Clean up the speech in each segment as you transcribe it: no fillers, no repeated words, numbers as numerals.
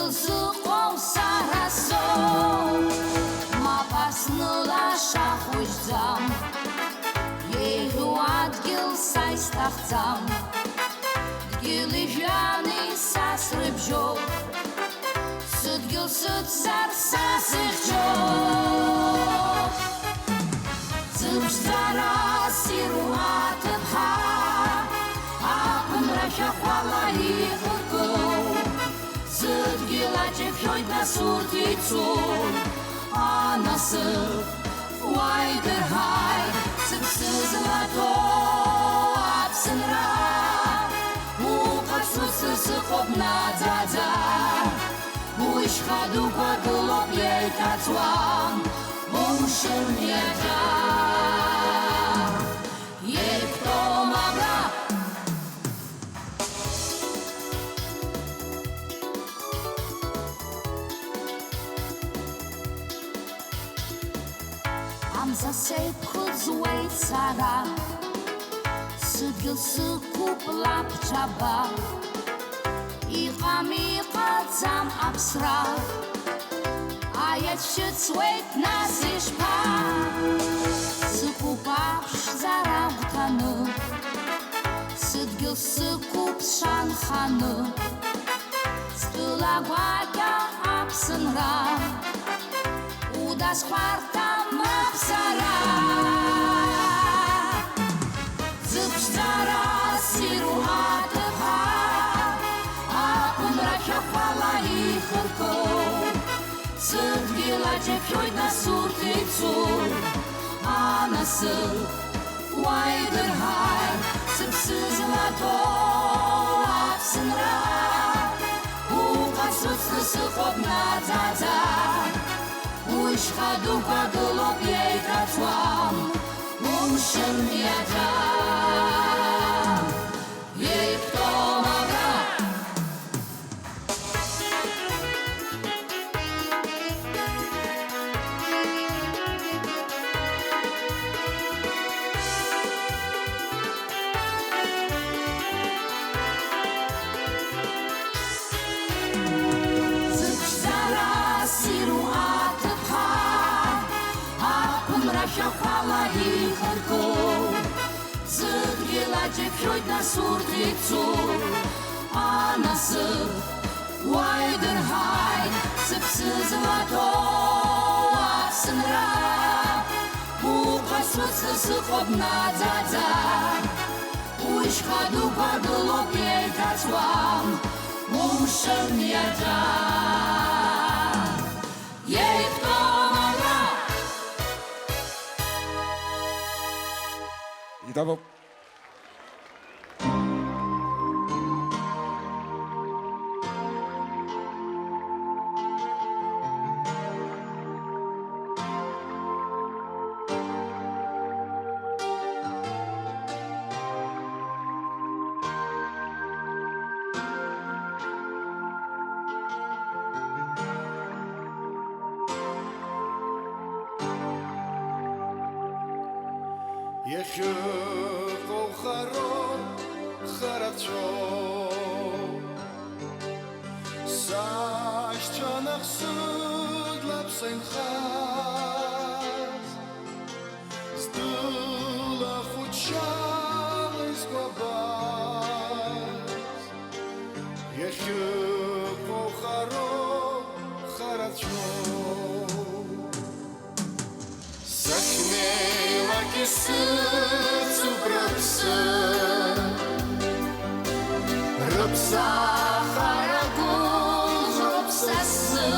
Зықол сарасо Мапасныла шахужзам Ейгу адгил сайстахцам Дгили жаны сасрыбжо Судгил судсар сасыхчо Зыбжзара сиру атыпха Акымра шахвала ихыркоу Зыдгилачев шойда суртицун Анасып вайдырхай Сыпсызлато апсынра Уқасусы сықопна дзадза Уишхаду квадылоп ейтацуам Умшын еда Ептомабра Засейп худзуэйт сара Сыдгил сыкуп лапчаба Иқам иқацам апсра Аят шыцуэйт насишпа Сыкупапш зарагутаны Сыдгил сыкуп шанханы Стылагвака апсынра Удас хвартам апсара Зыпшдара сиру атыха Акымра шахвала ихырко Сыдгила жепшойда суртицу Анасы вайдырхай Сыпсызлато апсынра Уқасуцы сықопна дзадза Уишхаду квадылоп ейтацуам Умшын еда Ептомабра Шахвала ихырко Зыдгила жепшойда суртицу Анасы вайдырхай Сыпсызлато апсынра Уқасуцы сықопна дзадза Уишхаду квадылоп ейтацуам Умшын еда Ептомабра Итого. Ехёл харом харачо Сашчанах судлапсэн хаз Сдула хучал исквабаз Ехёл харом харачо Сахнела кисы Рыпса харагул рыпсасы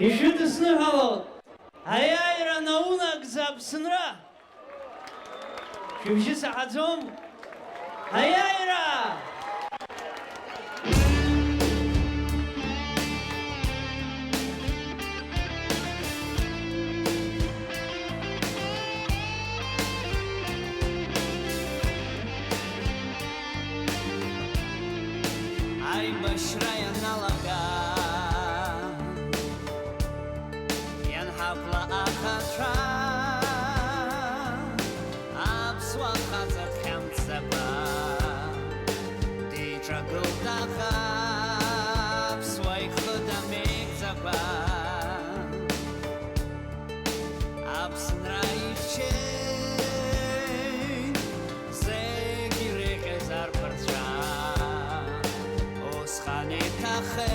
Ишыдысныгало, аяйра наунак запсынра. Шүмші сағатым, аяйра! Ай башрая налага. Hapla akatra Abswa khazat khamtsaba Ditra guldaha Abswa ikhuda mekzaba Absnra ifche Zegire gezar partra Oskhane takhe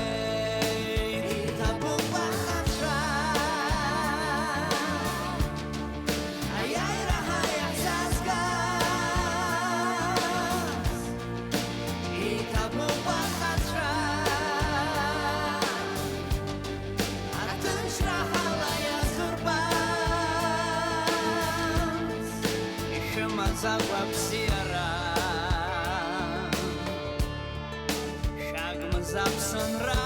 Zapsiara Shagma zapsunra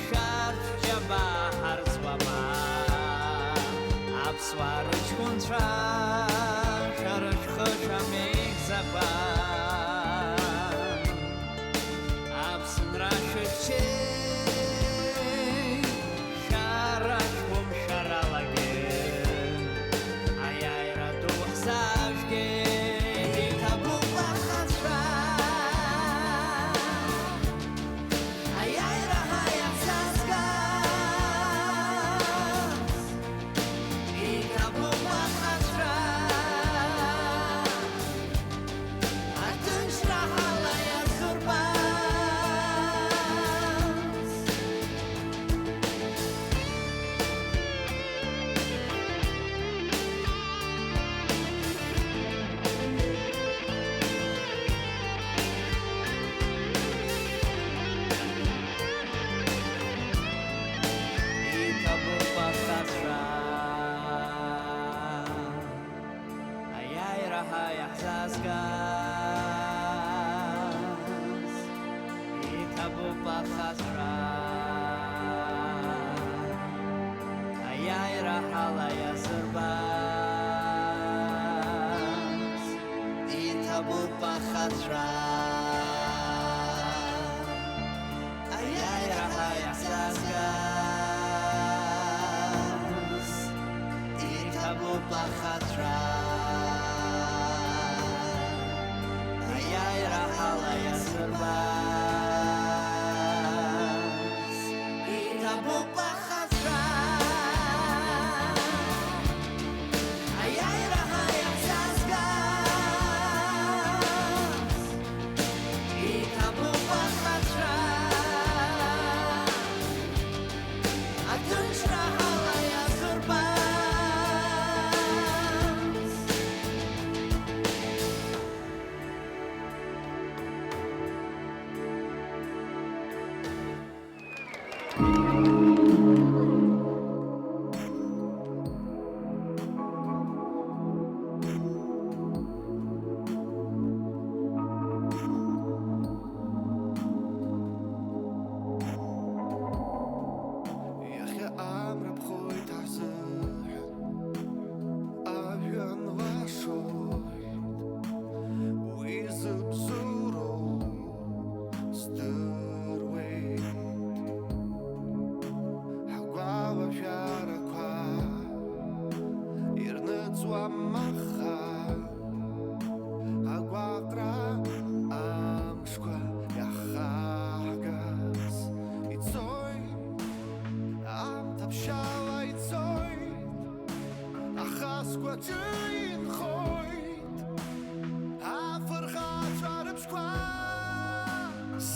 Shart jaba harzwaba Abswarach kuntra Sharach khoshamik zaba Absunra shirche Sharach hum sharalage בחזרה היי רחלה יזרבס איתבו בחזרה היי רחלה יזרבס איתבו בחזרה היי רחלה יזרבס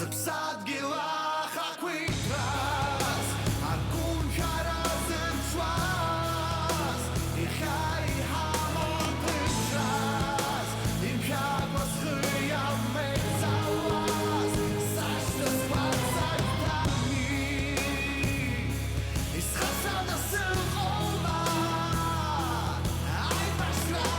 Subsad gilach aquitras Argun charas en schwas Ich hai hamon pishras Im chagos chuyam meizawas Sashtas watzak tami Is chassan asil choma Ay bashra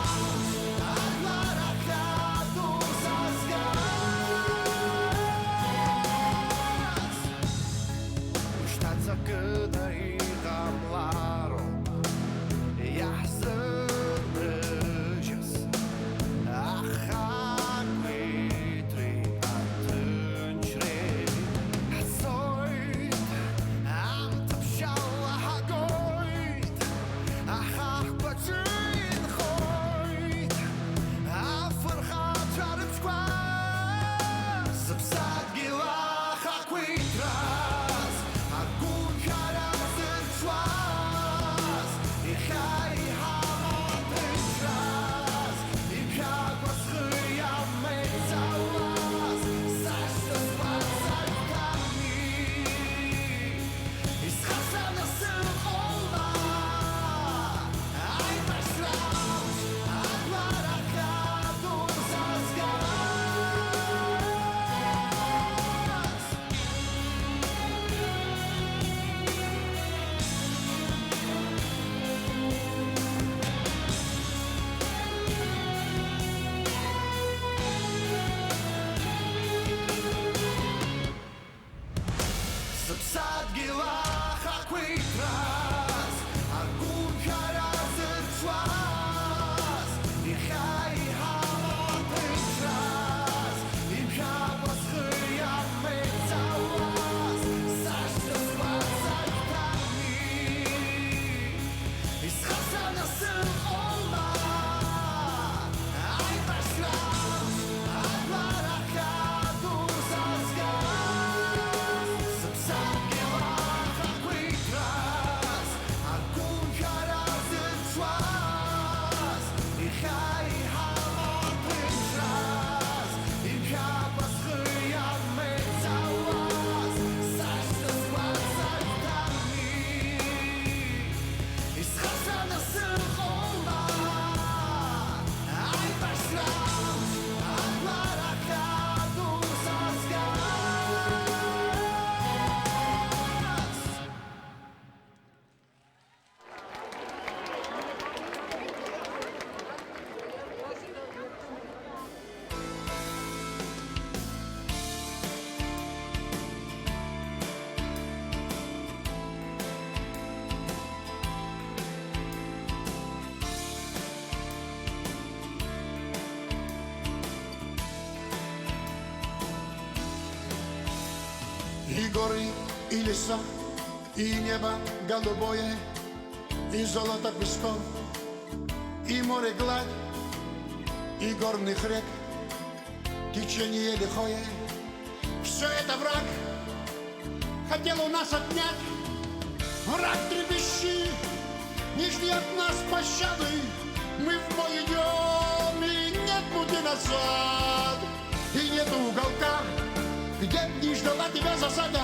горы, и леса, и небо голубое, и золото песков, и море гладь, и горных рек, течение лихое. Все это враг хотел у нас отнять. Враг трепещи, не жди от нас пощады. Мы в бой идем, и нет пути назад. И нет уголка, где б не ждала тебя засада,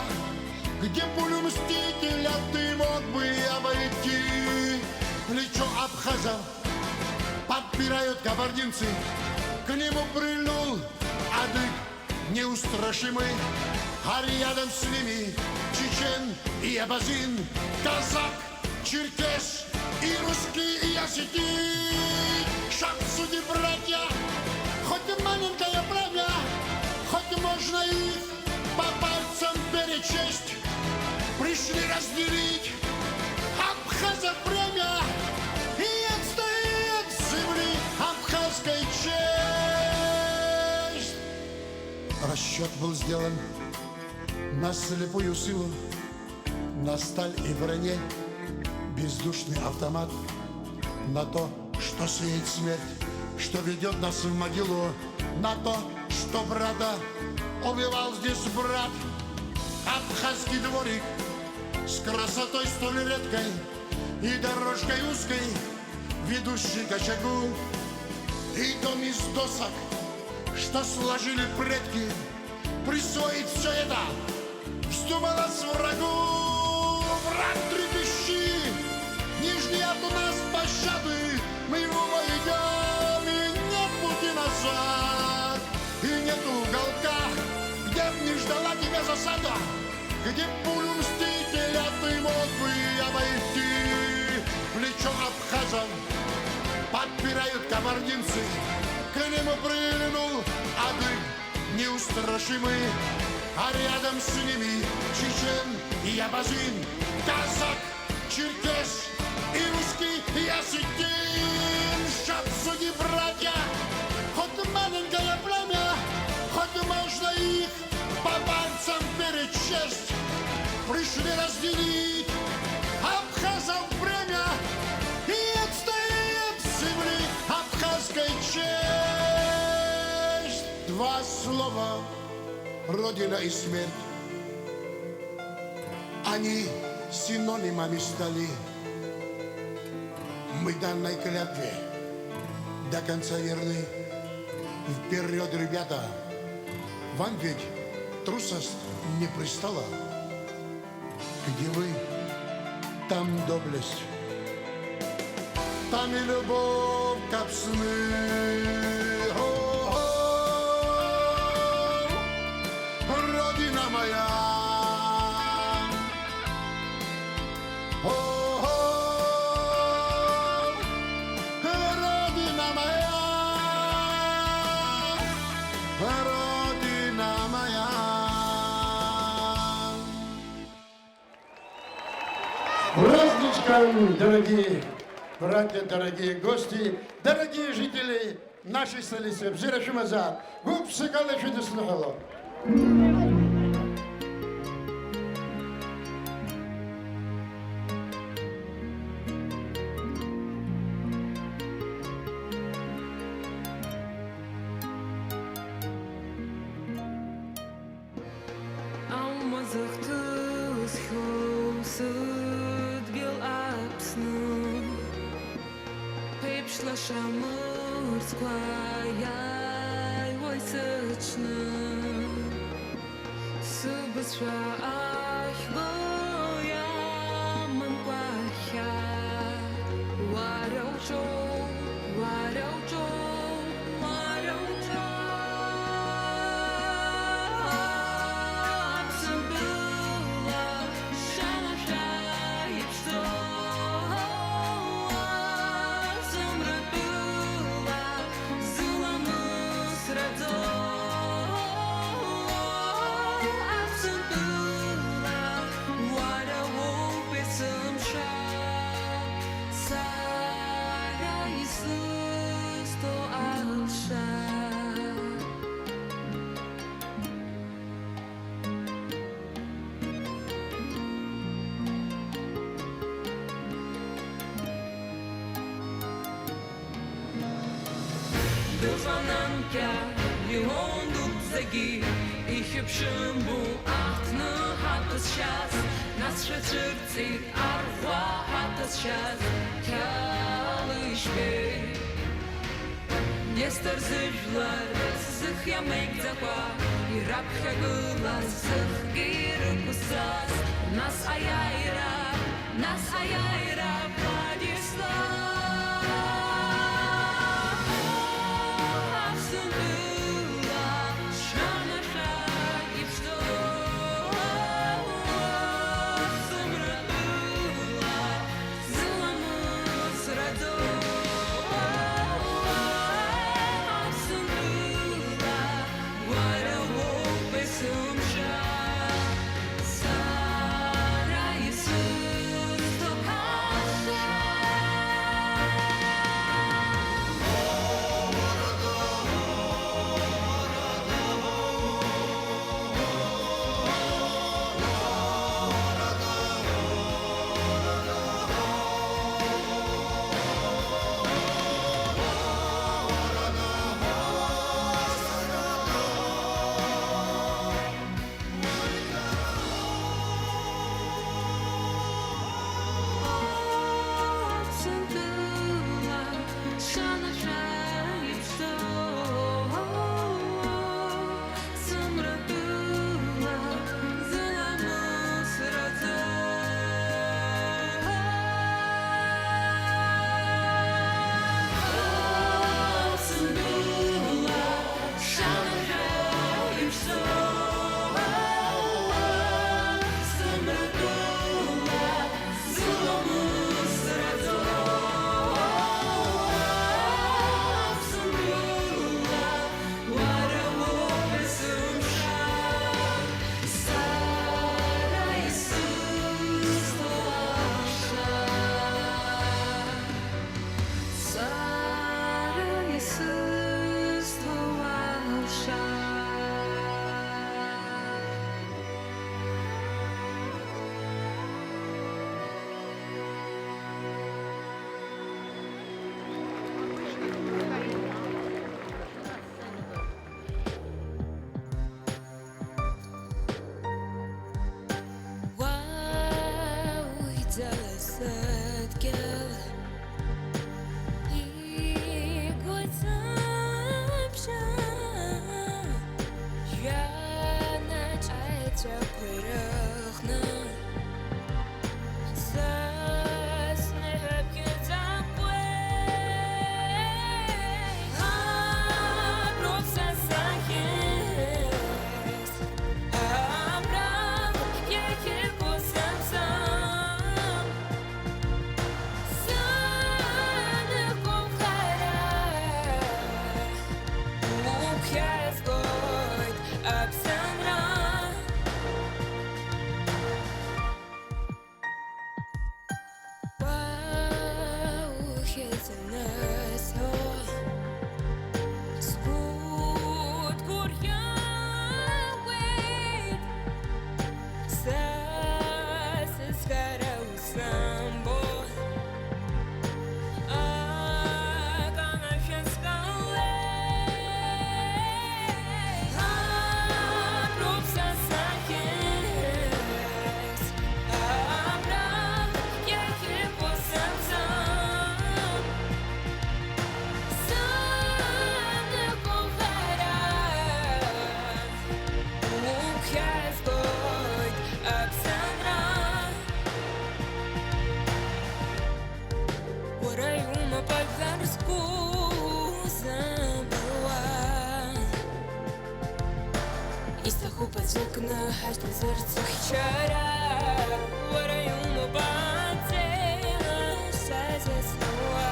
где пулю мстителя ты мог бы обойти. Плечо абхазов подпирают кабардинцы, к нему прильнул адык неустрашимый, а рядом с ними чечен и абазин, казак, черкес и русский, и осетин. Шаг суди, братья, хоть и маленькое племя, хоть можно их по пальцам перечесть. Пришли разделить абхазов племя и отстоять с земли абхазской честь. Расчет был сделан на слепую силу, на сталь и броне, бездушный автомат, на то, что сеет смерть, что ведет нас в могилу, на то, что брата убивал здесь брат. Абхазский дворик с красотой столь редкой и дорожкой узкой, ведущей к очагу, и дом из досок, что сложили предки. Присвоить все это вздумалось врагу. Враг трепещи, не жди от нас пощады. Мы в бой идем, и нет пути назад. И нет уголка, где б не ждала тебя засада, где пулю мстителя ты мог бы обойти. Плечо абхазов подпирают кабардинцы, к нему прильнул адык неустрашимый, а рядом с ними чечен и абазин, казак, черкес и русский, и осетин. Шаг суди, братья, хоть маленькое племя, хоть можно их по пальцам перечесть. Пришли разделить абхазов бремя и отстоять с земли абхазской честь. Два слова: родина и смерть. Они синонимами стали. Мы данной клятве до конца верны. Вперед, ребята! Вам ведь трусость не пристала. Где вы, там доблесть, там и любовь как сны. О-о-о, Родина моя, о-о-о, Родина моя, Родина моя. Праздничком, дорогие братья, дорогие гости, дорогие жители нашей столицы Бзирашимаза, Губсыкалы чудесного. Сара Duzananka Леондук заги И хипшиму Ахтны хатас шас Нас шачырцит Арва хатас шас Калыш бей Нестор зыжлар Зых ямейк заква И рабха гылас Зых гиры кусас Нас аяйра Падисла Hasta serce chciara Warają mu bacy Sazę snowa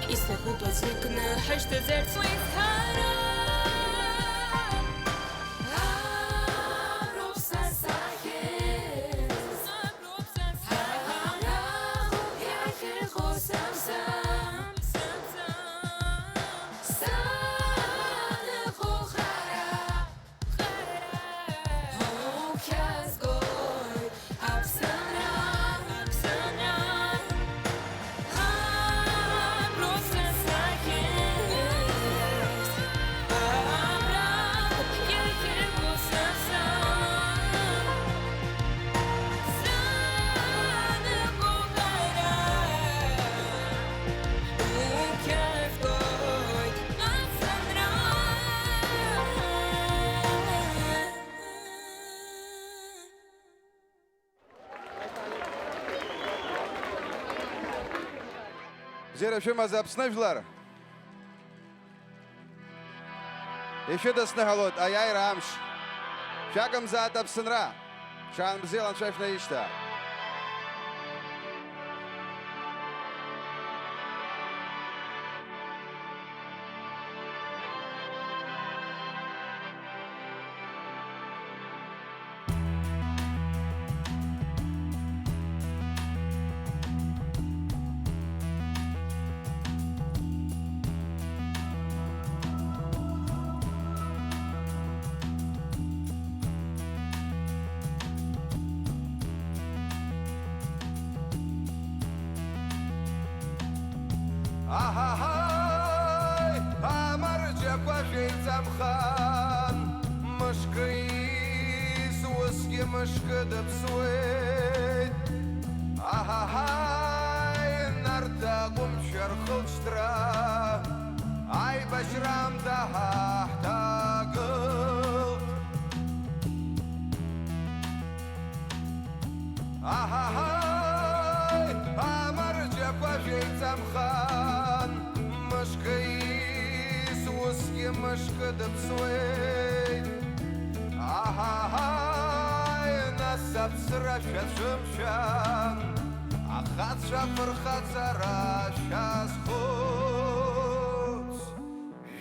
I stachu pacykna Hasta serce chciara Process Зерафим Азапсны Жлар. Еще до снагалот, а я и рамш. Шагом за Атапсынра. Шан Бзелан Шеф на Ишта. Ахахай, амарджа квашей замхан, мышкы суски мышкы дапсует. Ахахай, нарта гумчар хылчтра, ай башрам тахтагыл. Ахахай, амарджа квашей замхан, мышкы суски мышкы дапсует. Ахахай, насапсыра шашымшан, ахат шафырхат зара шас хуц.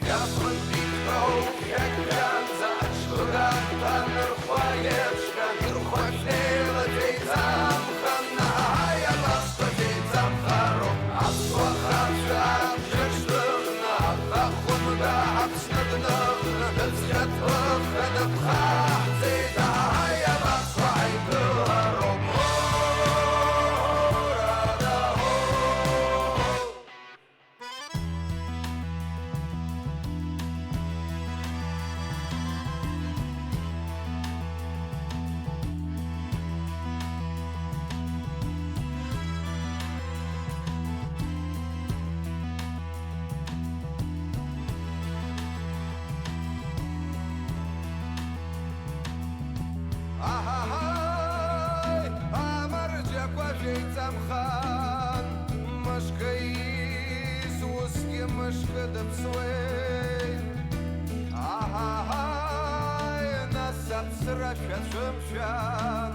Шафын битроу шакян зачлыган таныр хваешка, нырхвашнела дейзам ханна, ая баста дейзам харо, асвахат шам шаштыгна, ахумда апснаднагна, згатвах хадабхах зейда, ая баста айдыларо. Ахахай, амарджа квашей замхан, мышкы суски мышкы дапсует. Ахахай, насапсыра шашымшан,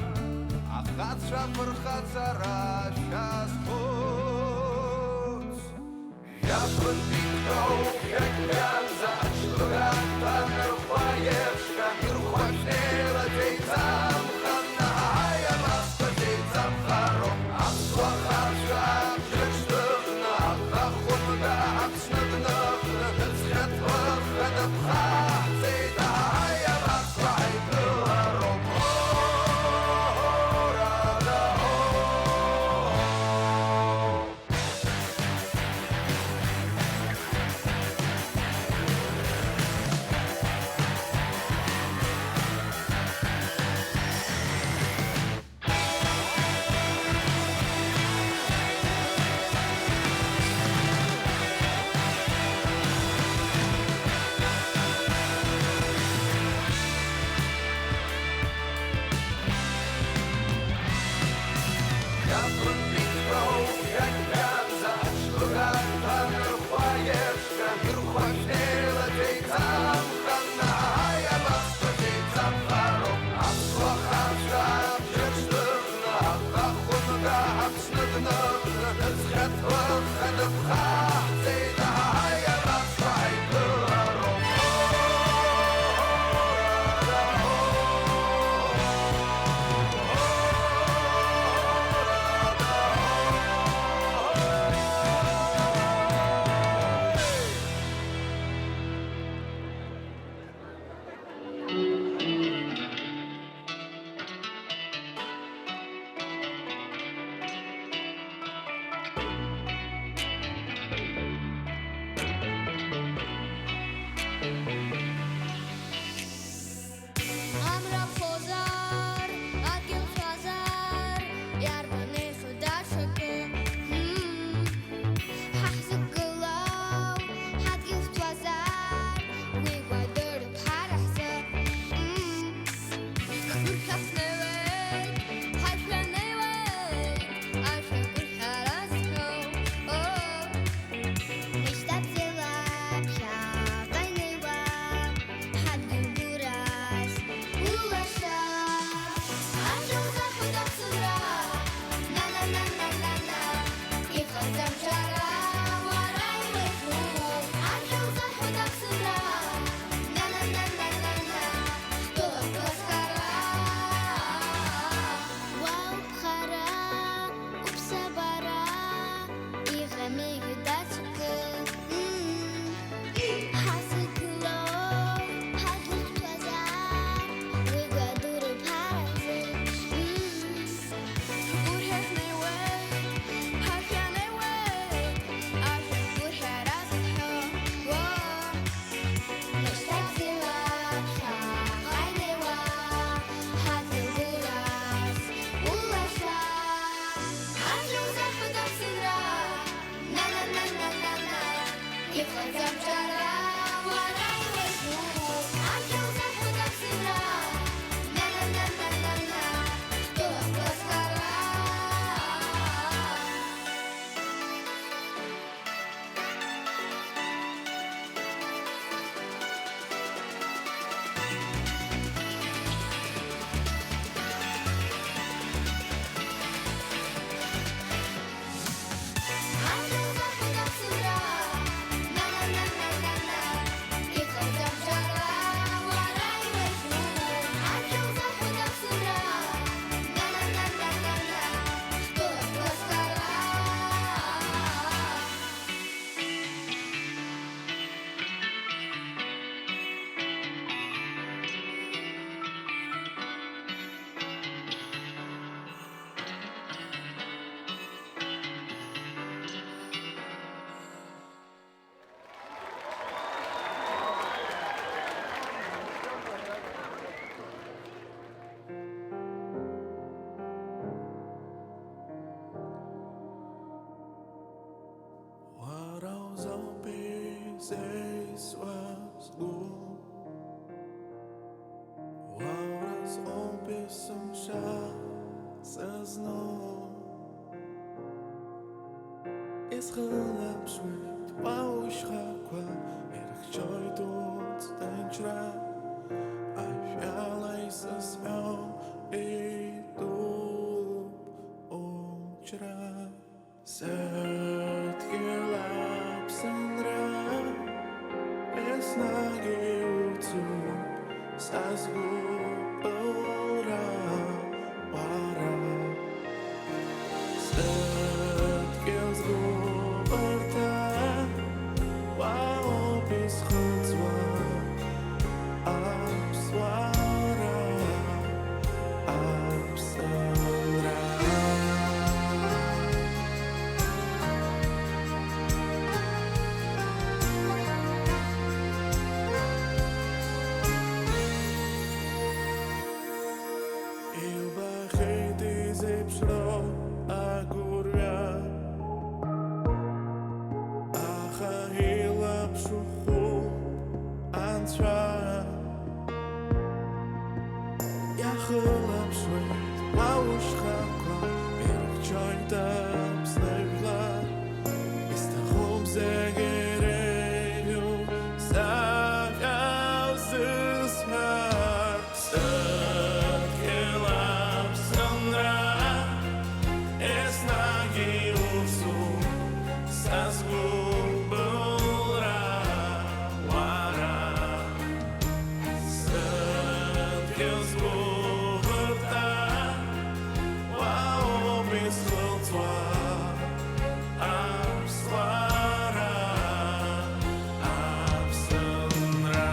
ахат шафырхат зара шас хуц. Шафын битроу шакян зачлыган таныр хваешка, нырхвашнела дейзам ханна, ая баста дейзам харо, асвахат шам шаштыгна, ахумда апснаднагна, згатвах хадабхах зейда, ая баста айдыларо. Шафын битроу шакян зачлыган таныр хваешка, нырхвашнела дейзам ханна, ая баста дейзам харо, асвахат шам шаштыгна, ахумда апснаднагна, згатвах хадабхах зейда, ая баста айдыларо. Ангел захода в сыра, на-на-на-на-на-на, и хлопьям жара, варай возьму. Ангел захода в сыра, на-на-на-на-на-на, кто плоскара. Ангел захода в сыра, на-на-на-на-на-на, и хлопьям жара, варай возьму. Ангел захода в сыра, на-на-на-на-на-на, кто плоскара. What else I'll be says was good. What else I'll be some shot says no. Is gelap sweet, wow is gakwa, erg joy doet denchra. I feel like a smell, it doop omchra. Zet gelap sandra, es nage utu, sas gupura, wara. Zet gels guberta, wow bis chutzwa, abswara, absara. Eu barrei dizer pro agora a rahila pshuchu antra ya khula pshwet laush khakla erg jointa psnevla is the home zegereyu sagazus har sat gelap sandra es nagi usu sas gubura wara sat gels guberta wow bis chutzwa abswara absandra.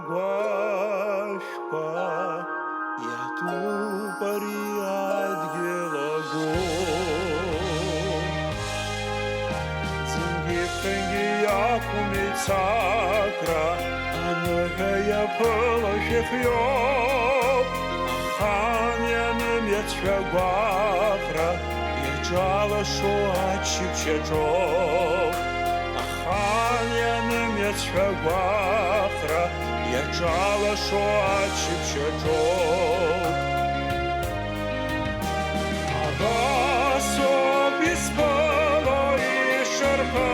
гуашка, я тупари адгелаго. Зинги пенги якуми цакра, анагая палашехьёб, аханьяным ячвагвахра, ячала шоачипчачок. Аханьяным ячвагвахра, ячала шоачипчачок. Агасо биспало и шарпало,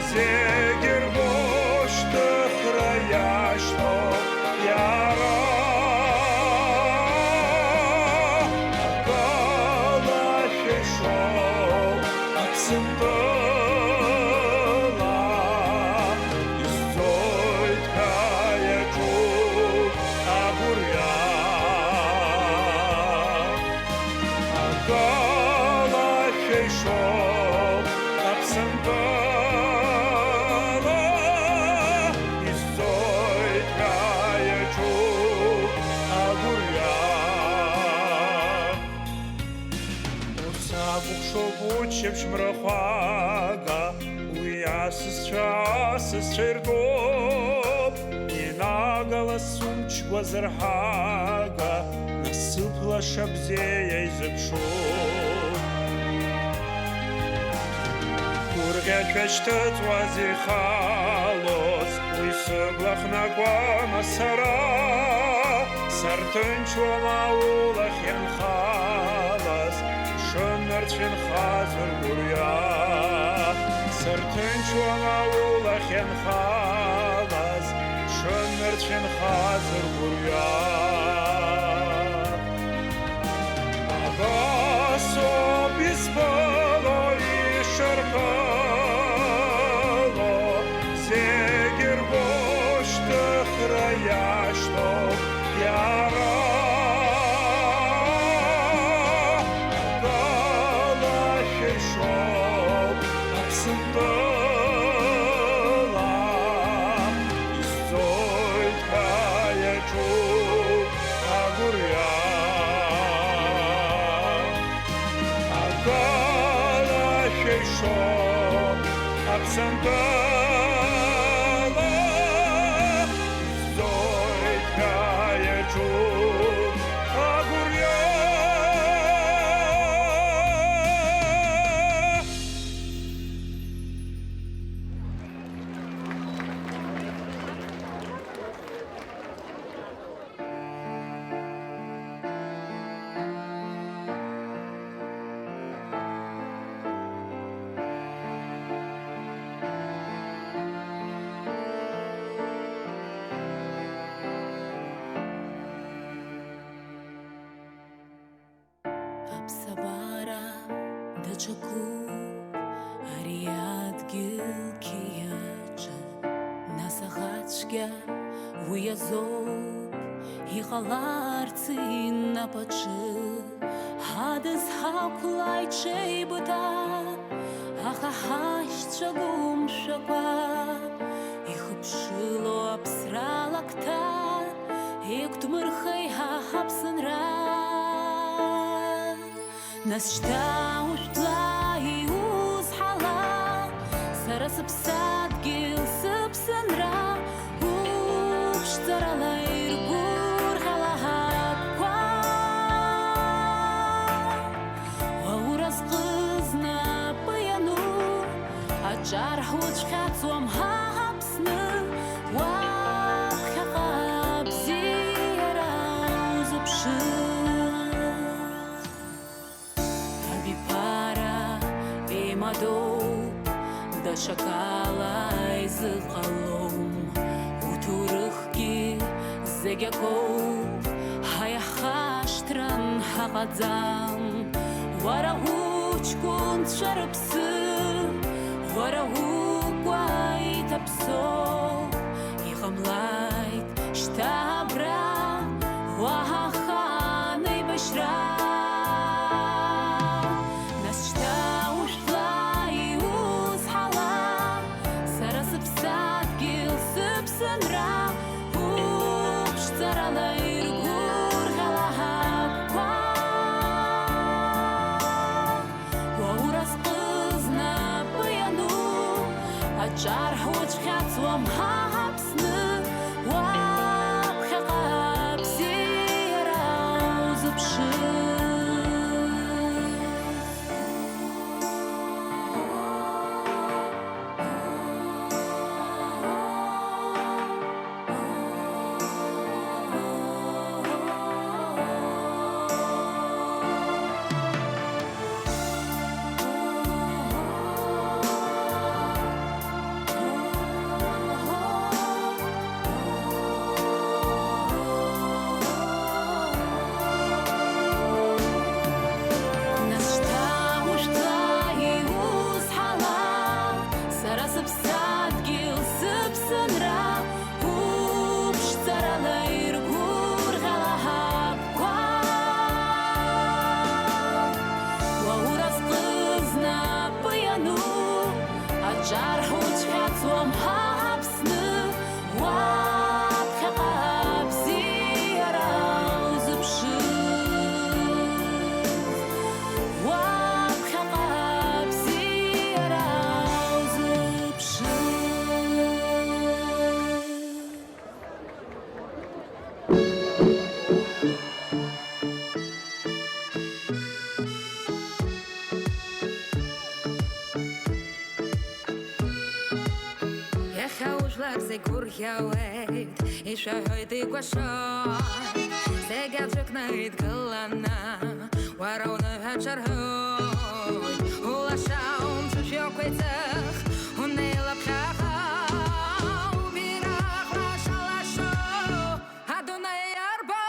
зегер гошты храяшно яра. Агалахи шел акцентала, изойт каяку агуря. Агалахи шел акцентала, изойт каяку агуря. Усабук шобучев шмрахага, уясыс часыс чердоп, и нагала сумч гвазархага, насыпла шабзея изыпшоп. Кургачвечтыт вазихалос, уйсыблах нагвама сара, сартынчуама улах янхалас, шыннырчын хазыр гуря. Сартынчуама улах янхалас, шыннырчын хазыр гуря. Агасо биспало и шарпало, зегер гошты храяшно яра. Агалахи шел акцентала, изойт каяку агуря. Агалахи шел акцентала, изойт каяку агуря. Апсабара дачаку ариадгил кияча насахачка уязоп ихаларцин напачы хадыз хаплай чейбута ахахашча гумшаква ихыпшыло апсралакта иктумырхай хахапсынра. Нас штаушла и узхала, сара сыпсат гил сыпсынра, упштарала иргур халахапква. Аурас кызна паяну, ачар хучхатсуам хапсны, вак хапабзира узыпшы. Дачакала изыхалом, утурыхки зегяков, хаяхаштран хагадзам, варагучкун шарапсы, варагуква итапсо, ихамлайт штабра, вахаханы башра. Нас штаушла и узхала, сара сыпсат гил Аджархуч хацлом хапсны Вапхаqa псирау зыпшы Аджархуч хацлом хапсны Вапхаqa псирау зыпшы Вапхаqa псирау зыпшы Kurjawait, ich heute kwashon. Segad juknait galana, warona hacharhoy. Hula shaum tshyokwetach, hunela pchachau. Birach vashalasho, Adonai arba.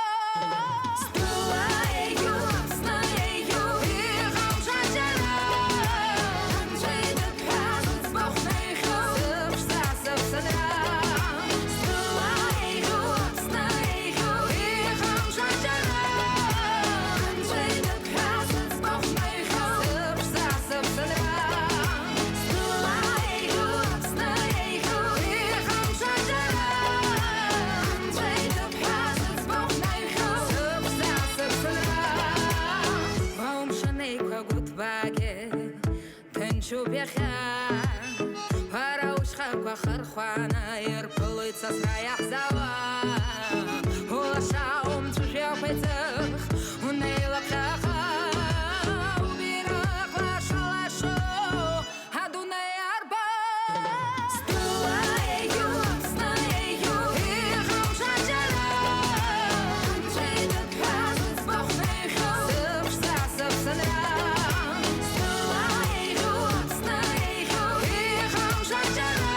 Stulaeyu, snaeyu, icham shajara. Andrei de Pazz, bochnecho, zubstasov sadra. Хархwana ирпылыца сраях зава Улашаум тушьёвайцах унейла пхаха Убирах лашалашо Адунай арба Стулаею, знаею, ихам шаджара Андрей де Pazz, бохнейхо Зубштасов сандра Стулаею, знаею, ихам шаджара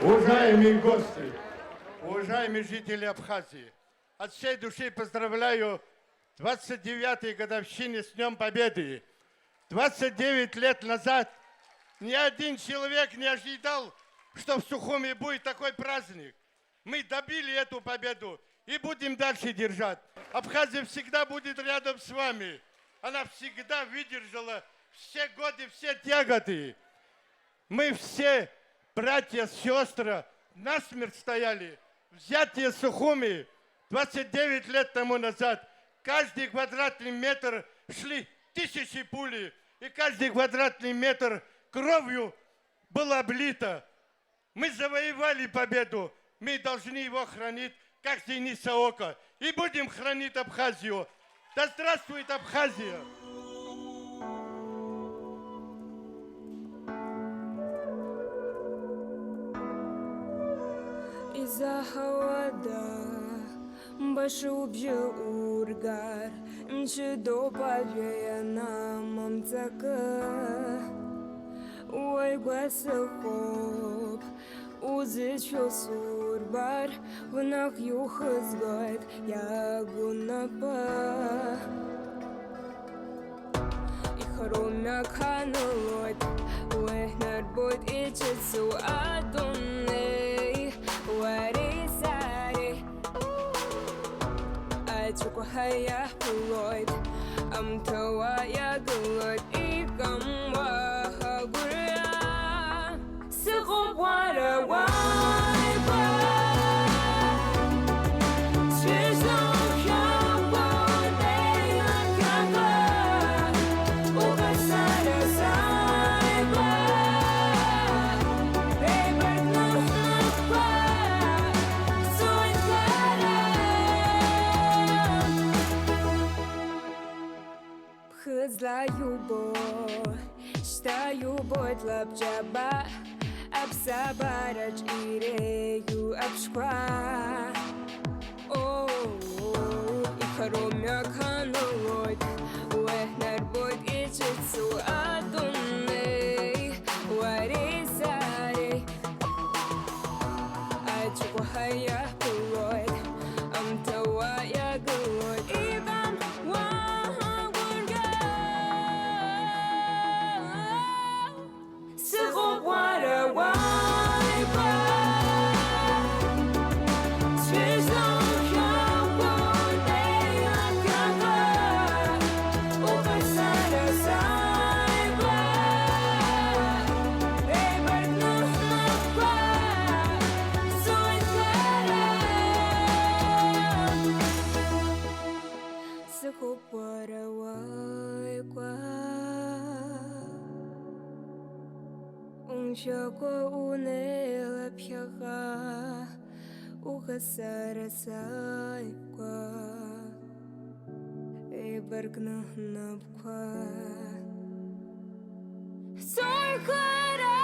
Уважаемые гости, уважаемые жители Абхазии, от всей души поздравляю 29-й годовщине с Днем Победы. 29 лет назад ни один человек не ожидал, что в Сухуми будет такой праздник. Мы добили эту победу и будем дальше держать. Абхазия всегда будет рядом с вами. Она всегда выдержала все годы, все тяготы. Мы все, братья, сестры, насмерть стояли. Взятие Сухуми 29 лет тому назад. Каждый квадратный метр шли тысячи пули. И каждый квадратный метр кровью было облито. Мы завоевали победу. Мы должны его хранить, как зеница ока. И будем хранить Абхазию. Да здравствует Абхазия! Из-за холода башубжи ургар мчидо павея на мамцака ой гасахоп узи чосурбар внах юхазгайт ягунапа и хромя канулот уэхнар бот ичесу адуней Warisari Achukahaya Lloyd Amtawaya Good Ikam Wahaguria Sikub Water Waipa Shizam Shamba Dayan Kaka Ukasara Saiba Baby Nuhapa Знаю бо, считаю бой лапчаба, абсабарач ирею абшква. О, и хромя канулот, уэхнар бой ичицу адуней, варисари, ачукахая пулот, амтавая гулот, ибам Water, wiper. She's on your day and cover. Over side side. Baby, no, so it's better. So water, wiper. Unshako unela pyaga ukasara saikwa ebargna nabkwa soikara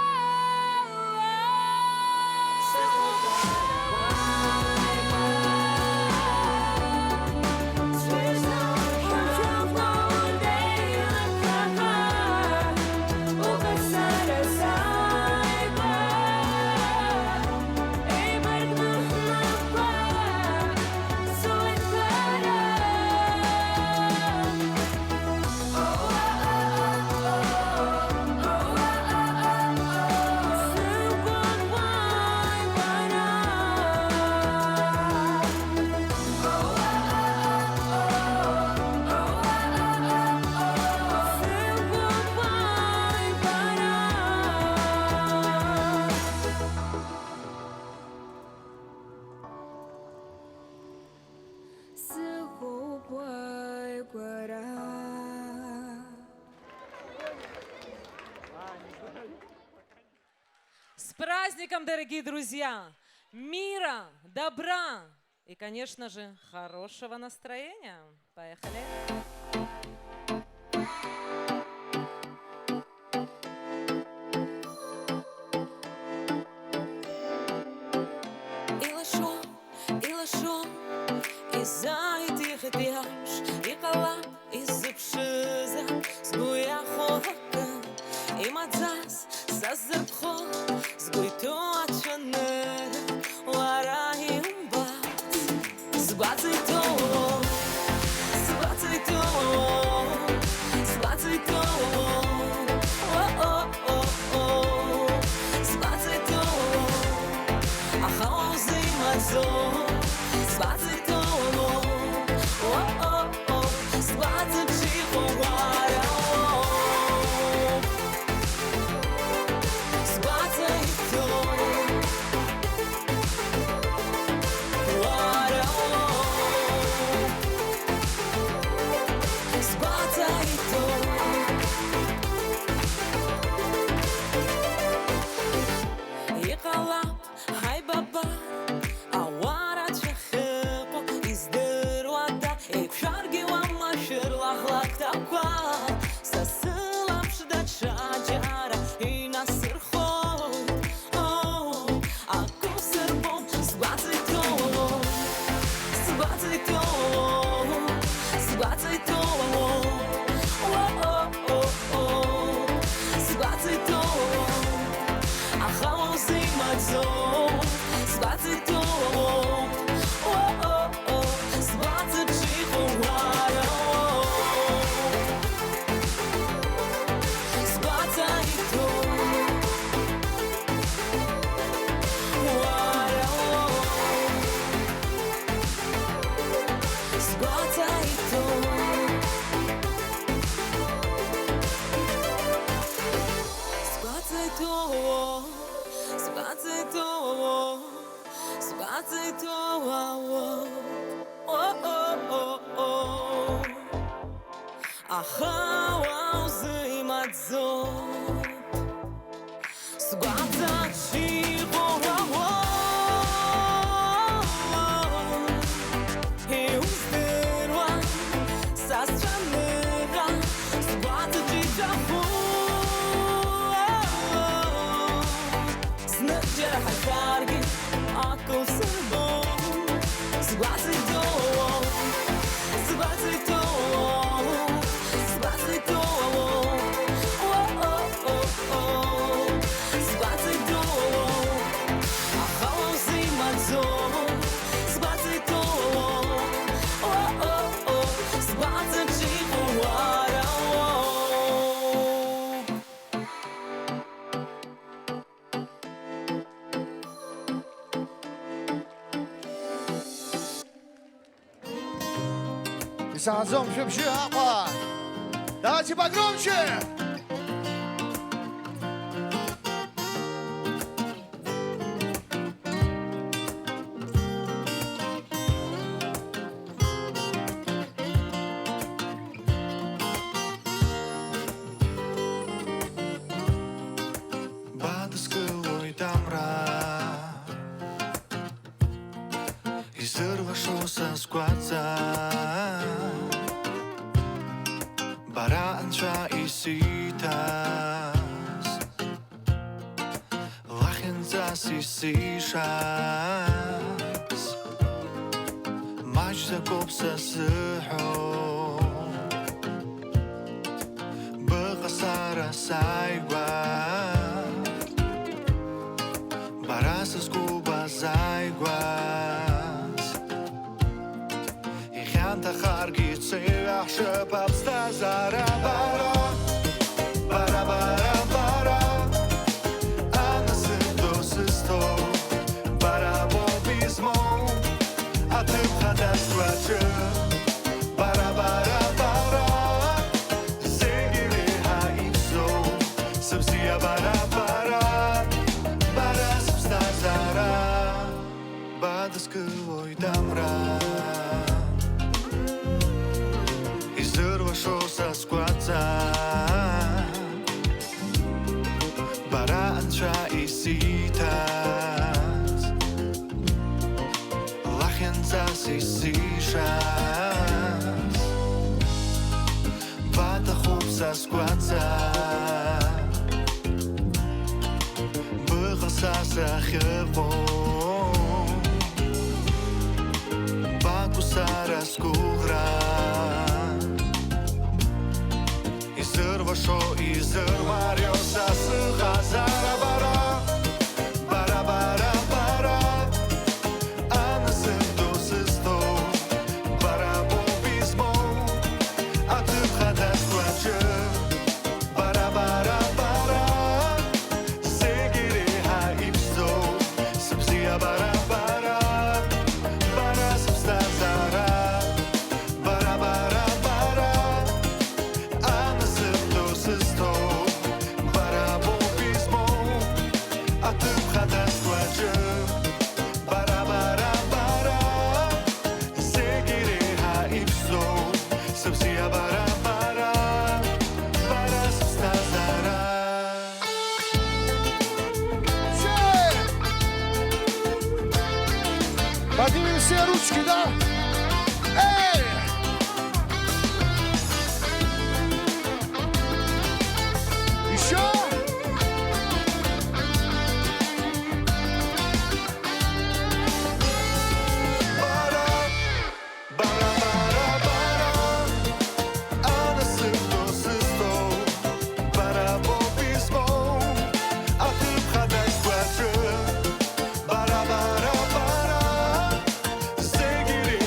С праздником, дорогие друзья! Мира, добра и, конечно же, хорошего настроения. Поехали! И лашон, и зайт, и хатяш, и калап, и зипшиза, сгуя хока, и мадзас, сазырхо, сгуйто атшанер, вараhi умбат, сгуацито, сгуацито, сгуацито, о-о-о-о, сгуацито, ахаузи мазо, сгуацито, о-о-о, сгуацичи ховара, Сазом шепчу, апа! Давайте погромче! Батыскылой тамра и сырвашоса скваца Баранча и ситас Лахенцас и сишас Мач закопса сыхо Бăqăsara saigua Barasas cubas aiguas I chanta chargit seach shepap stazara bara Bara bara bara Ana syndo systo Bara bobizmo A ty pchadas tłaczy Bara bara bara Zegili ha ipso Subsia bara bara Bara substazara Badaskyvoj damra I zyrvashosa składza Bara ancha I sitas Lachenzas I sishas Bata chopsa składza Băqăsasa chevon Bakusara skuhra I zyrvasho I zyrmariosa Săhazara bara Bara bara bara Ana syndo systo Bara bobizmo A ty pchadas tłaczy Bara bara bara Zegiri ha ipso Subsia bara bara Bara substazara Bara bara bara Ana syndo systo Bara bobizmo A ty pchadas tłaczy Bara bara bara Zegiri ha ipso Subsia bara bara Bara substazara Поднимем все ручки, да? Эй! Еще? Bara, bara, bara, bara Ana syndo systo Bara bobizmo A ty pchadas tłaczy Bara, bara, bara Zegiri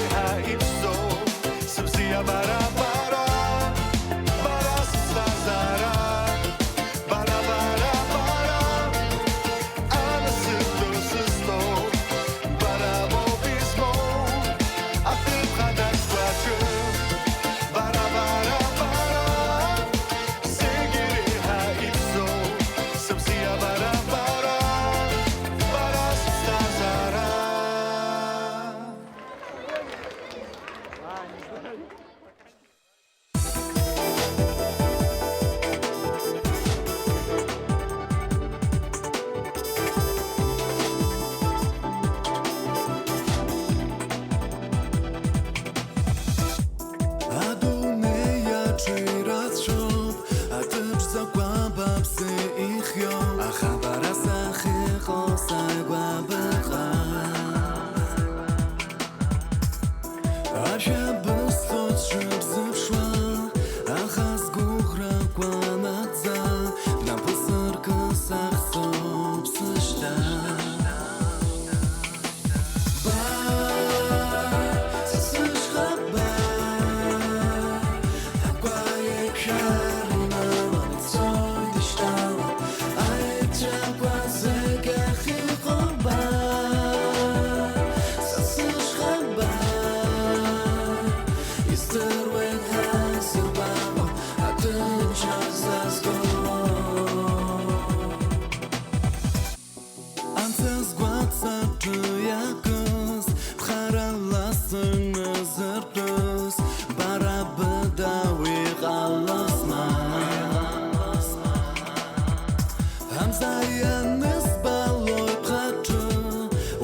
яныз балой пхачы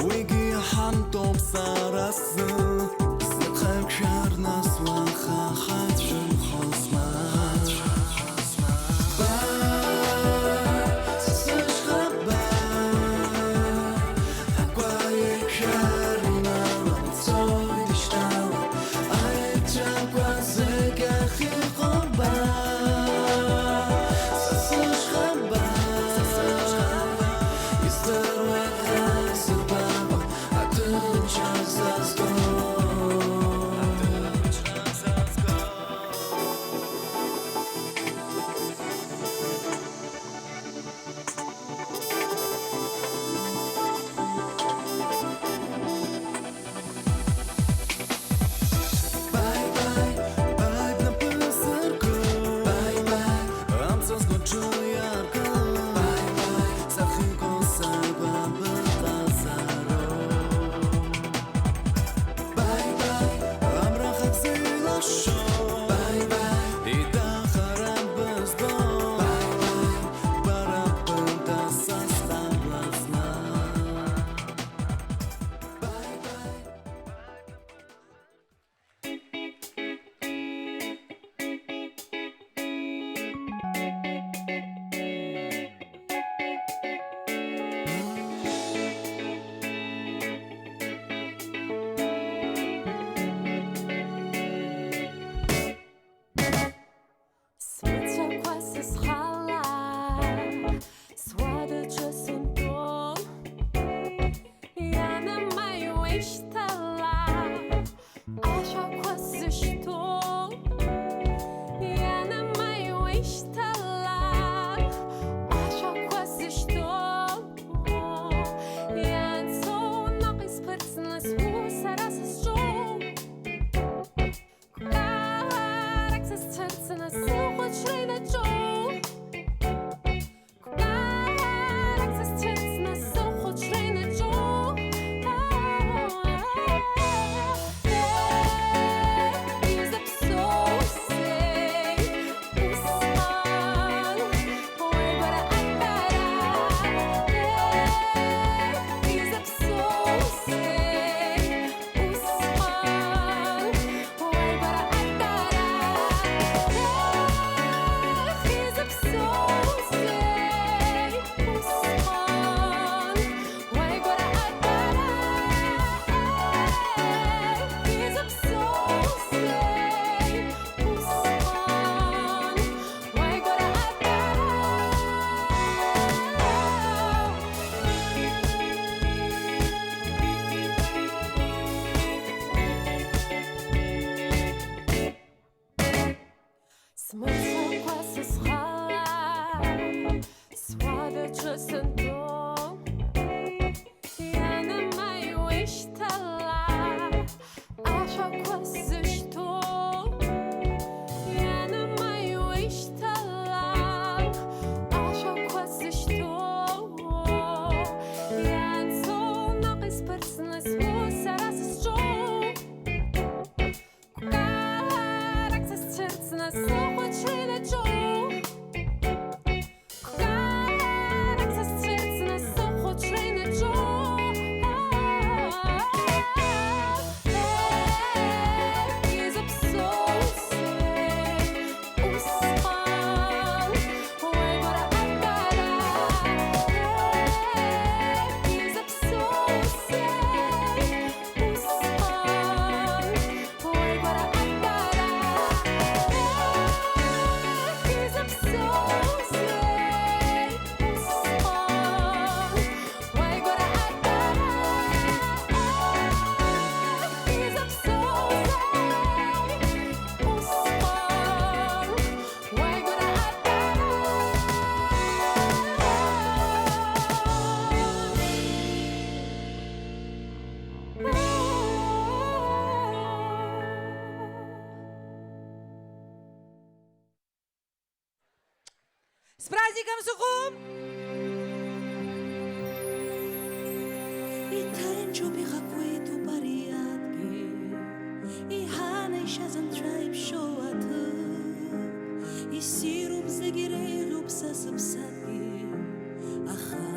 Уйги хантом сарасы Зықайм шарнас ваха хатшым хосма С праздником, Сухум! Itarencho bihakuitu pariatki Ihana shazam tribe shoatu Isirum zegirelu psasapsaki Aha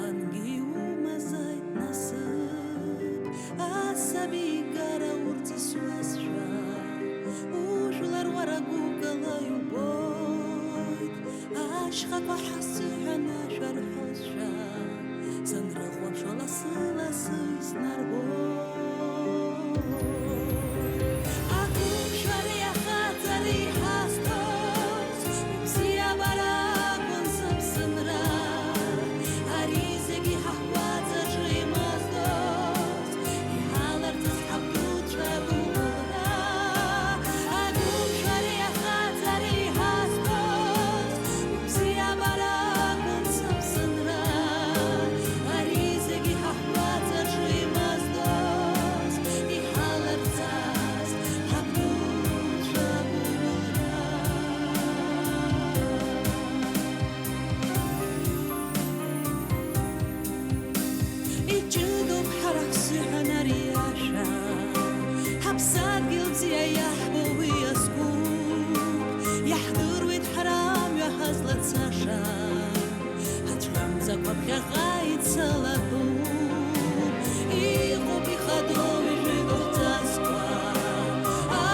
заква ԥхьаҟа ицалатәу иҟоуп ихадоу ижәытәхҭазқәа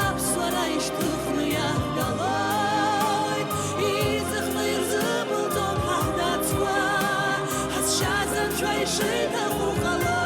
аԥсуара ишьҭыхны иаҳгалоит иҵыхны ирзыбылтәом ҳаҳдацқәа ҳазшаз анцәа ишиҭаху ҟалоит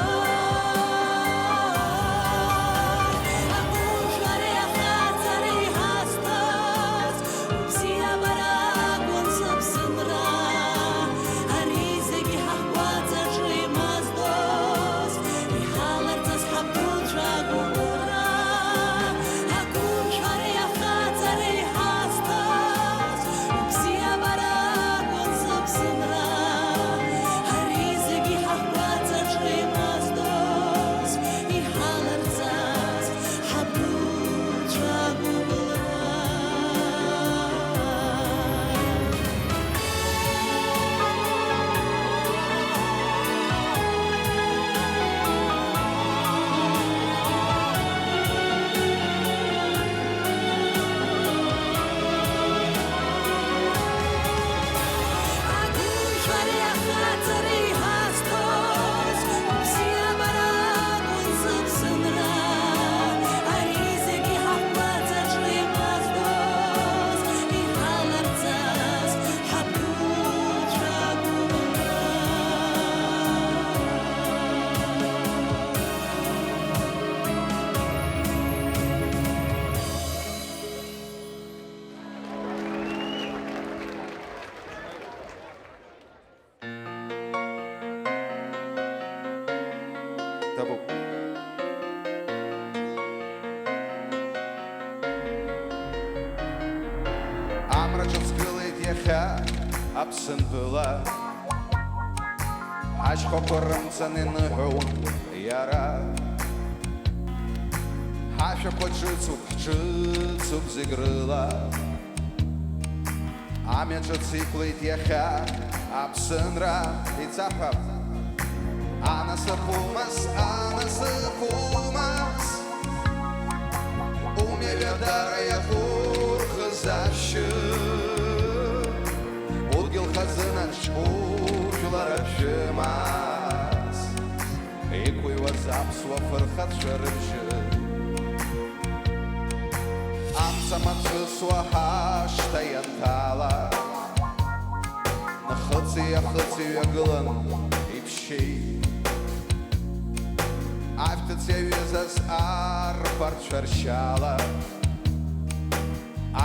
Табу. Амраҿы ҵгылеит иахьа аԥсынтәыла ашьхақәа рымҵан иныҳәоун иара ҳашәақәа ҿыцуп зегь рыла амҩа ҿыц иқәлеит иахьа аԥсынра иҵаҳәап Анасыпумас, анасыпумас Умевядара хурхызашы Удгил хазынач ужлар аԥшәымас Иқәиуаз аԥсуа фырхацәа рыбжьы Амца мацәысуа ҳашҭа ианҭала Нхыҵи ахыҵи ҩагылан иԥшьеит Ашәҭыц иаҩызаз арԥарцәа ршьала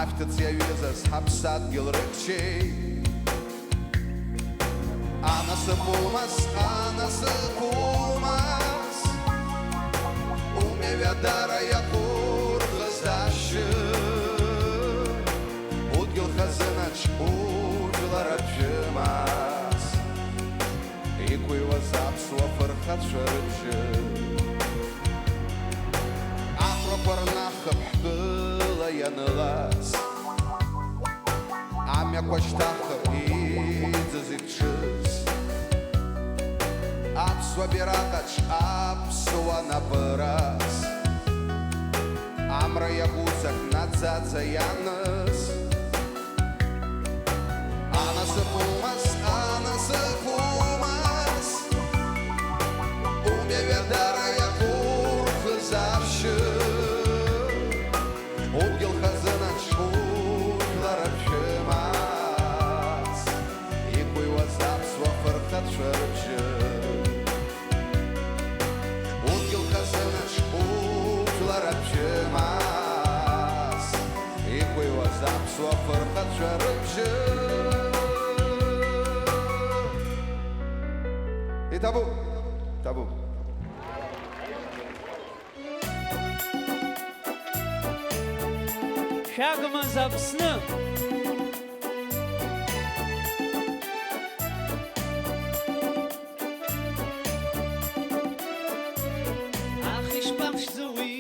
Ашәҭыц иаҩызаз ҳаԥсадгьыл рыбжьеит Анасыпумас, анасыпумас Умевядара иақәурхызашьы Удгьыл хазынач ужәлар аԥшәымас Иқәиуаз аԥсуа фырхацәа рыбжьы Ахәрақәа ҳтәыла ианылаз Амҩақәа шьҭахыр иӡыз иԥҽыз Аԥсуа бираҟаҿ аԥсуа напырас Амра иагәыҵак наӡаӡа ианыз Анасыпумас, анасыпумас Умевядара иақәурхызаԥшьы Удгьыл хазынач ужәлар аԥшәымас Иқәиуаз аԥсуа фырхацәа рыбжьы Удгьыл хазынач ужәлар аԥшәымас Иқәиуаз аԥсуа фырхацәа рыбжьы Табу, табу. Шәагмыз Аԥсны Ах, ишԥаԥшӡоу уи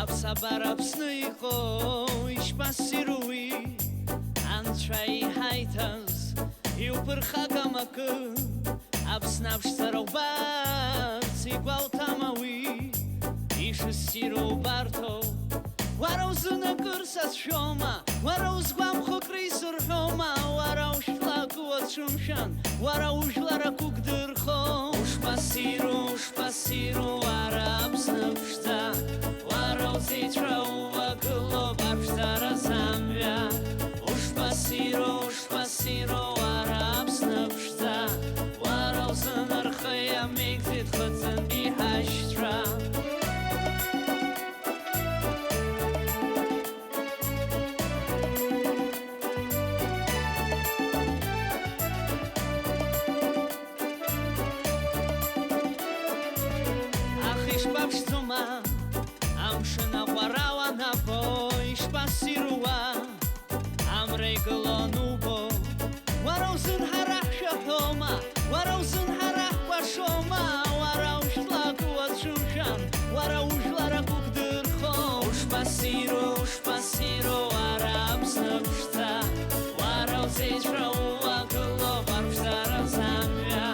аԥсабара Аԥсны иҟоу ишԥассиру уи Анцәа иҳаиҭаз иуԥырхагам акы Аԥсны аԥшӡара убарц игәалҭама уи ишыссиру убарҭоу Уара узынакыр сацәшәома, уара узгәамхо акры исырҳәома, уара ушәлакуа уацумшан вара ужлара кугдырхо ушпасиру вара абснывшта вара узитра увагыло барштара замвя ушпасиру вара абснывшта вара узынархая мигзит хотын бихаштра Amshna warawa na boy spasirua amreglonubo warosun harach shoma warosun harach bashoma waraushlag watsumshan waraushlara kugdirkho spasiru arabsnavshta warauzitra uvaglo barvstara zamya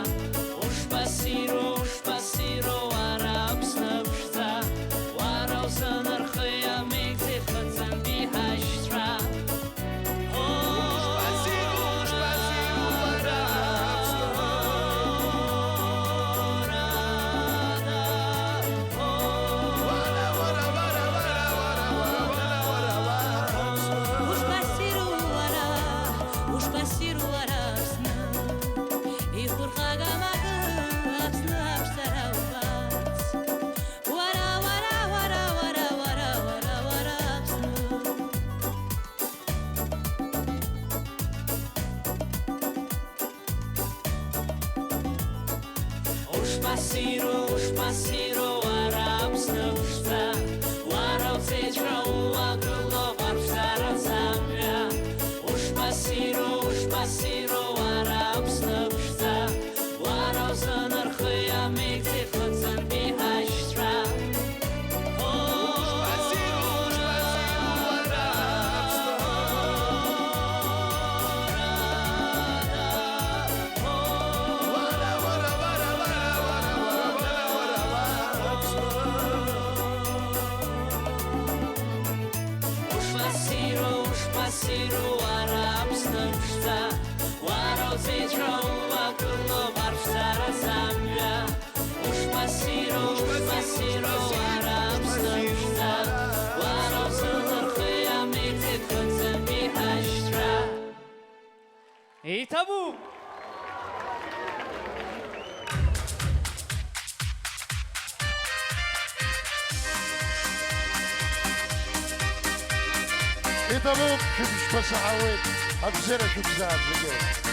spasiru arabsnavshta Sanarkhaya migzi khatsan bihashtra Spasiru arabsnavshta Warautzitra uvaglo barvstara zamya Spasiru arabsnavshta Warauzanarkhaya migzi khatsan bihashtra Spasiru arabsnavshta Warautzitra uvaglo barvstara zamya Spasiru arabsnavshta Warauzanarkhaya migzi khatsan bihashtra Itabu Это мог чуть посахавать, обзера чуть заобзер.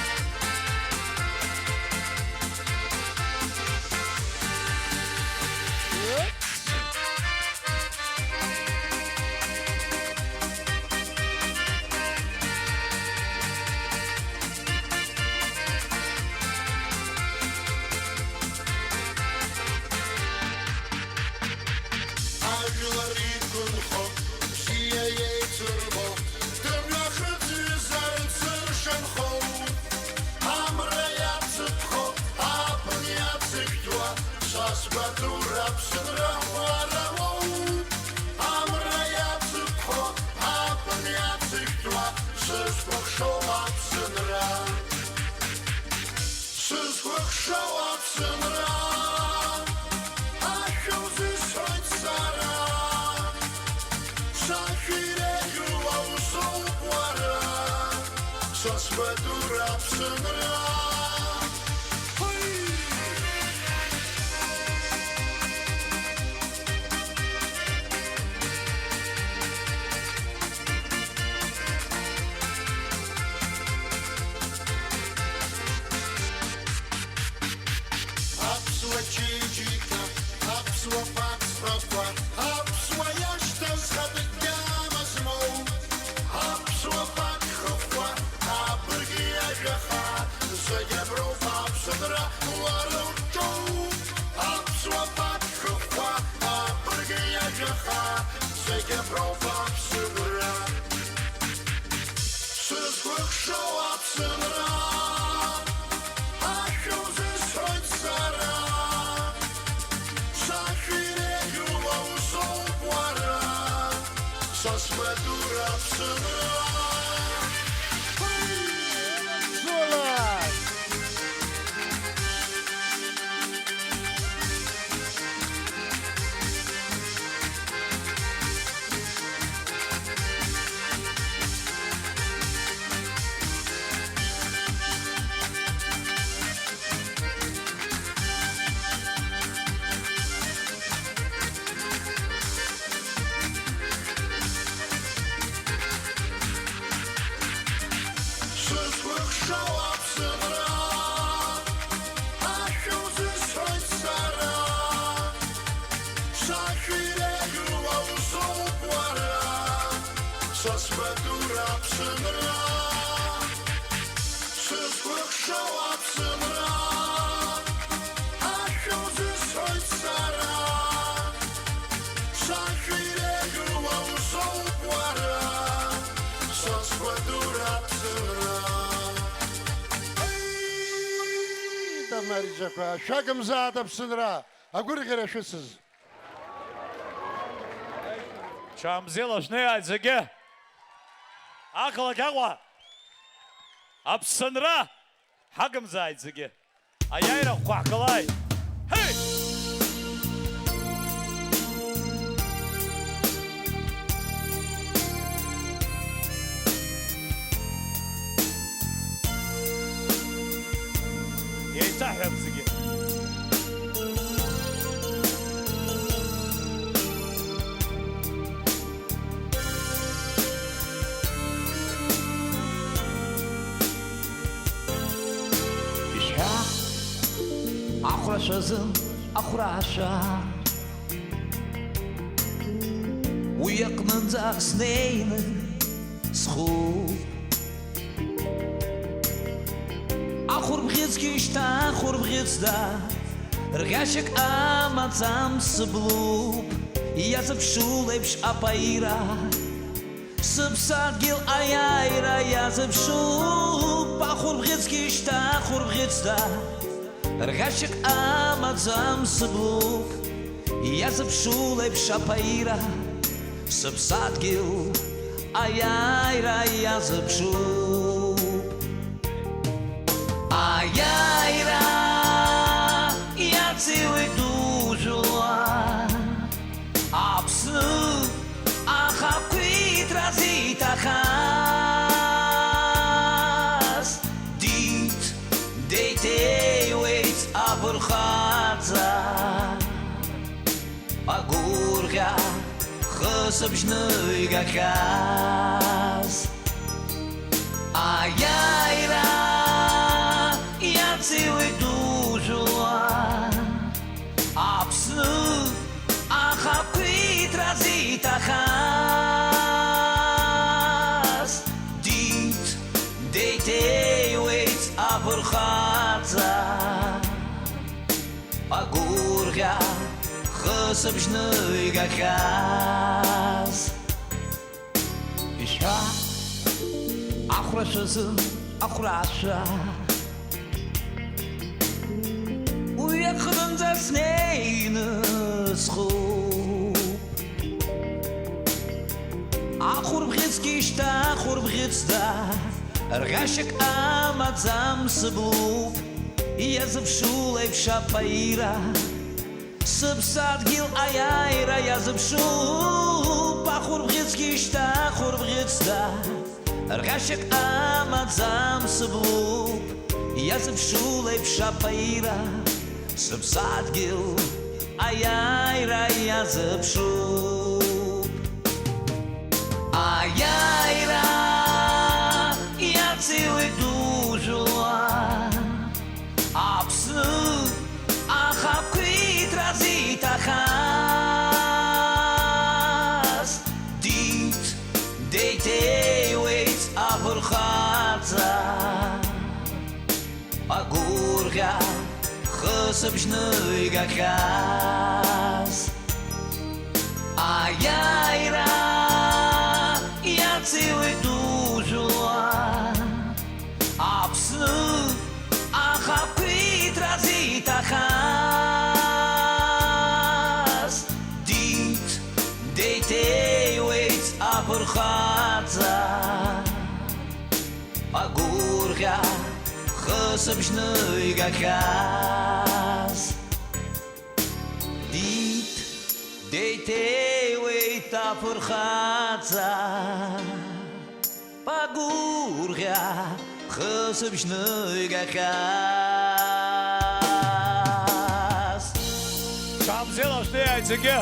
Zola! apsınra Sızlık şov apsınra Aşkımızı soytsara Sankiyle yuvam soğuk vara Sasvadur apsınra Damar cephe şakımıza atıp sınıra Agur gereşisiz Çamzelo ne acıge? Akla kagwa. Apsınra. Hagımza acıge. Ayayra kwakalay. Hey! Yeter hepsige. Ахрашазın ахраşa Uyaknında sneyni schu Ахур бгицки шта ахур бгицда Ргашек амацам сблуб Я запшу лепш апаира Сыбсадгил аяйра я запшу Ахур бгицки шта ахур бгицда Ргашек амацам сблуб Я запшу лепш апаира Сыбсадгил аяйра я запшу Аяйра, я цілий дужила Апсну, ахап квіт разит ахас Дит, дейтей уейц абурхатса Агурга, хысып гахас Аяйра цілий дужила Апсну, ахап квіт разит ахас Дит, дейтей уейц абурхатса Агурга, хысып гахас Иша, ахрашызын ахраша Yakınında sneyni schup Ахур бгицки шта ахур бгицда Ргашек амацам сблуб Я запшу лепша паира Сыбсадгил аяйра я запшу Ахур бгицки шта ахур бгицда Ргашек амацам сблуб Я запшу лепша паира Сыбсадгил аяйра я запшу Аяйра, я цілий дужила Апсну, ахап квіт разит ахас Дит, дейтей уейц абурхатса Агурга, хысып гахас Аяйра, я цілий дужила Апсну, ахап квіт разит ахас Дит, дейтей уейц абурхатса Агурга, хысып гахас Дит, дейтей уейц абурхатса Агурга, хысып гахас Çamzelo ne acıge?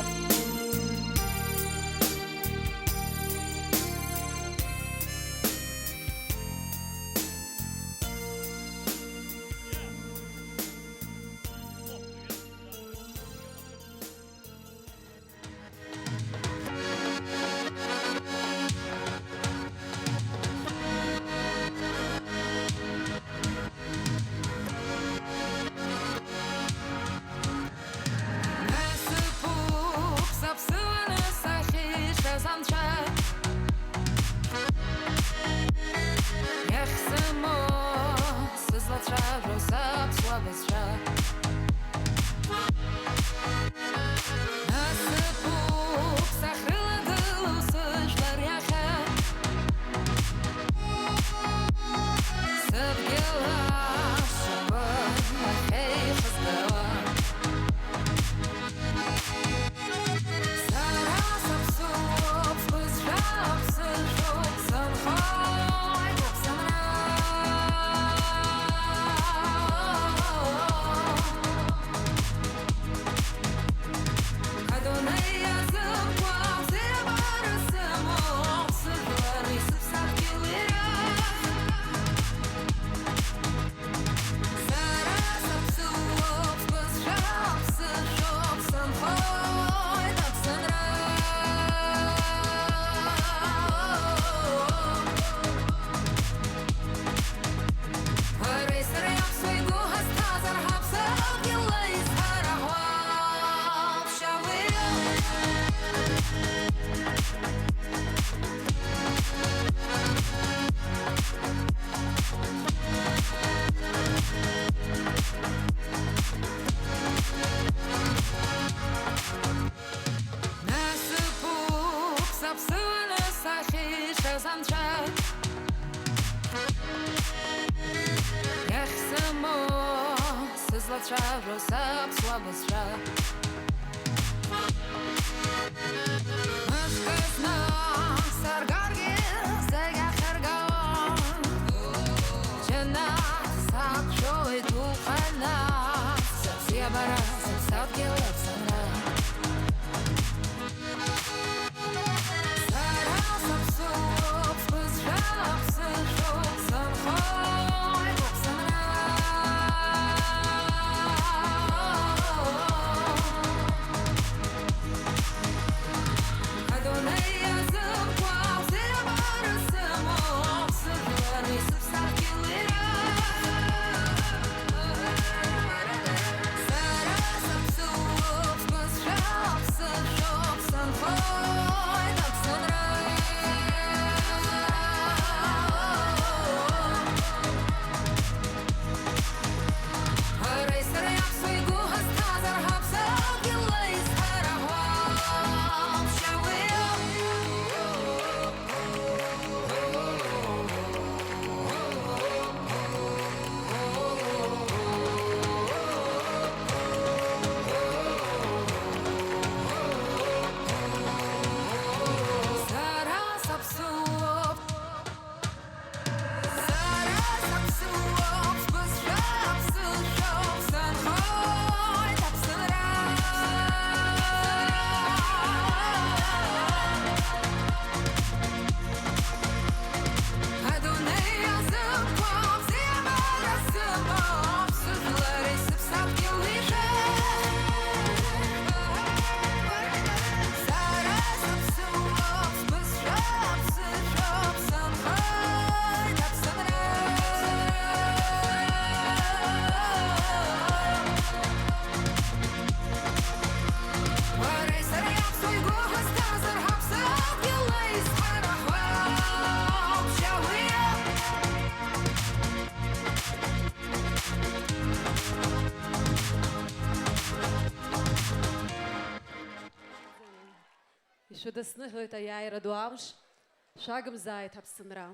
Шудасныгы таяйра дуамш, шагом зайт апсынра.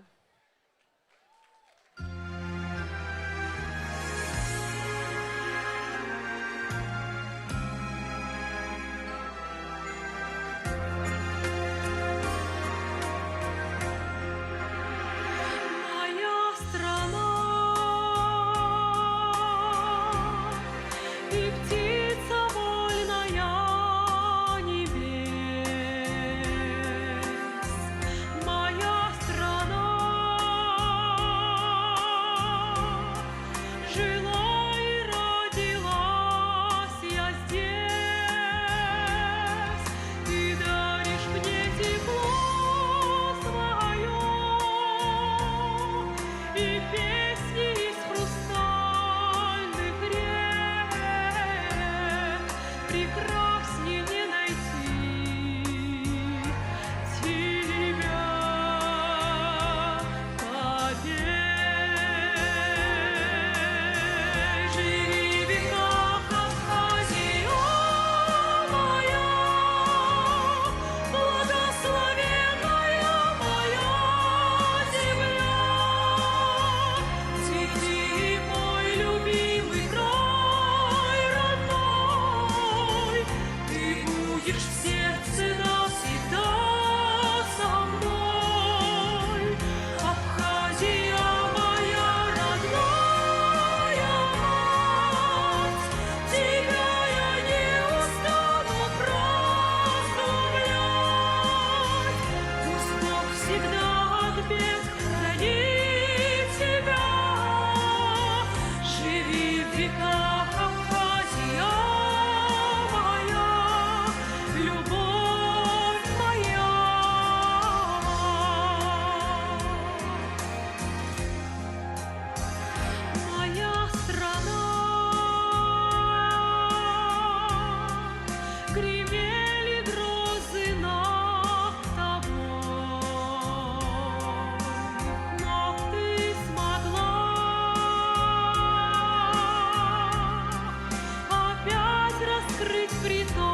фрит фрито